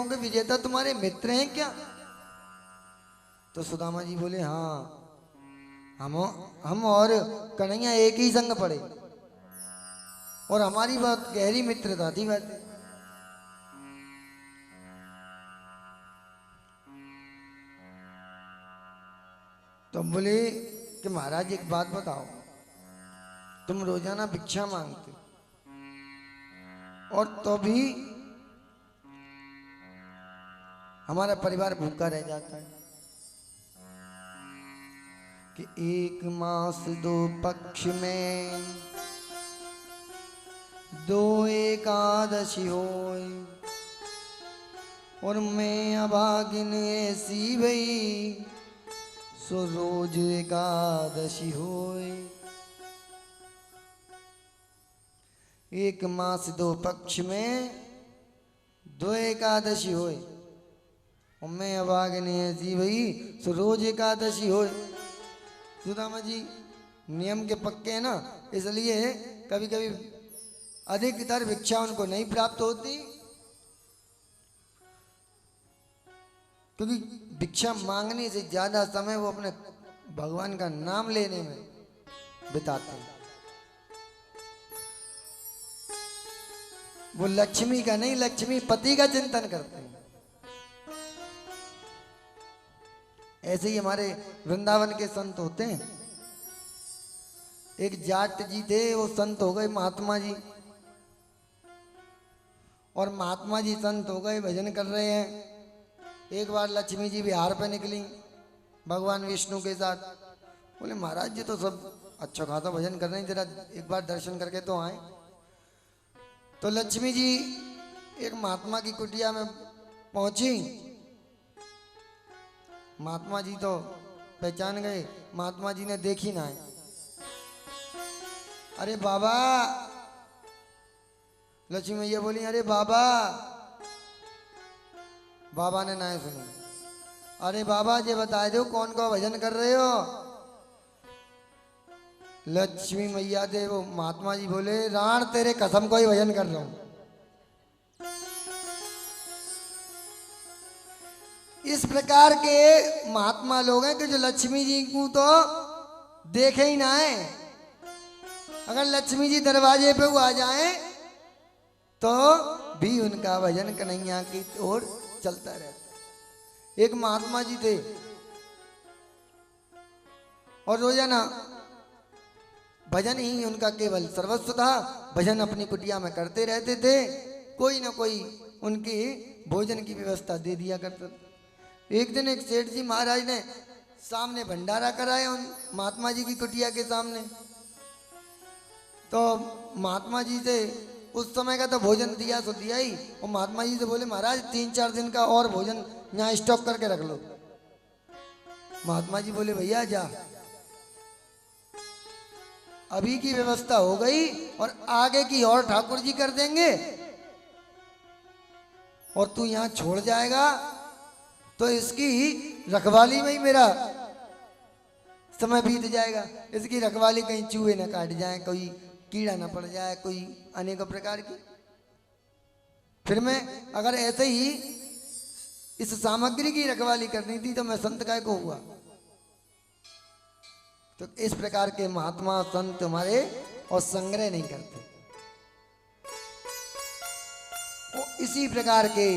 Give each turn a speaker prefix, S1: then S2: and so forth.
S1: के विजेता तुम्हारे मित्र हैं क्या? तो सुदामा जी बोले हाँ, हम और कन्हैया एक ही संग पढ़े और हमारी बहुत गहरी मित्रता थी। बात तो बोले कि महाराज एक बात बताओ, तुम रोजाना भिक्षा मांगते और तो भी हमारा परिवार भूखा रह जाता है कि एक मास दो पक्ष में दो एकादशी होए और मैं अभागिन ऐसी भई सो रोज एकादशी होए। एक मास दो पक्ष में दो एकादशी होए और मैं अभागिन ऐसी भई सो रोज एकादशी होए। सुदामा जी नियम के पक्के हैं ना, इसलिए कभी कभी अधिकतर भिक्षा उनको नहीं प्राप्त होती, क्योंकि भिक्षा मांगने से ज्यादा समय वो अपने भगवान का नाम लेने में बिताते हैं। वो लक्ष्मी का नहीं, लक्ष्मी पति का चिंतन करते हैं। ऐसे ही हमारे वृंदावन के संत होते हैं। एक जाट जी थे, वो संत हो गए महात्मा जी, और महात्मा जी संत हो गए, भजन कर रहे हैं। एक बार लक्ष्मी जी बिहार पे निकली भगवान विष्णु के साथ। बोले महाराज जी तो सब अच्छा खासा भजन कर रहे हैं, जरा एक बार दर्शन करके तो आए। तो लक्ष्मी जी एक महात्मा की कुटिया में पहुंची। महात्मा जी तो पहचान गए, महात्मा जी ने देखी ना है। अरे बाबा, लक्ष्मी मैया बोली अरे बाबा। बाबा ने ना सुनी। अरे बाबा जी बता दो कौन का भजन कर रहे हो? लक्ष्मी मैया दे वो महात्मा जी बोले राण तेरे कसम को ही भजन कर रहा हूं। इस प्रकार के महात्मा लोग हैं कि जो लक्ष्मी जी को तो देखे ही ना है। अगर लक्ष्मी जी दरवाजे पे वो आ जाए तो भी उनका भजन कन्हैया की ओर चलता रहता। एक महात्मा जी थे और रोजाना भजन ही उनका केवल सर्वस्व था। भजन अपनी कुटिया में करते रहते थे, कोई ना कोई उनकी भोजन की व्यवस्था दे दिया करता। एक दिन एक सेठ जी महाराज ने सामने भंडारा कराया उन महात्मा जी की कुटिया के सामने। तो महात्मा जी से उस समय का तो भोजन दिया तो दिया ही, और महात्मा जी से बोले महाराज 3-4 दिन का और भोजन यहाँ स्टॉक करके रख लो। महात्मा जी बोले भैया जा, अभी की व्यवस्था हो गई और आगे की और ठाकुर जी कर देंगे, और तू यहाँ छोड़ जाएगा तो इसकी रखवाली में ही मेरा समय बीत जाएगा। इसकी रखवाली कहीं चूहे न काट जाए, कोई कीड़ा न पड़ जाए, कोई अनेक प्रकार की। फिर मैं अगर ऐसे ही इस सामग्री की रखवाली करनी थी तो मैं संत काय को हुआ। तो इस प्रकार के महात्मा संत हमारे और संग्रह नहीं करते। वो इसी प्रकार के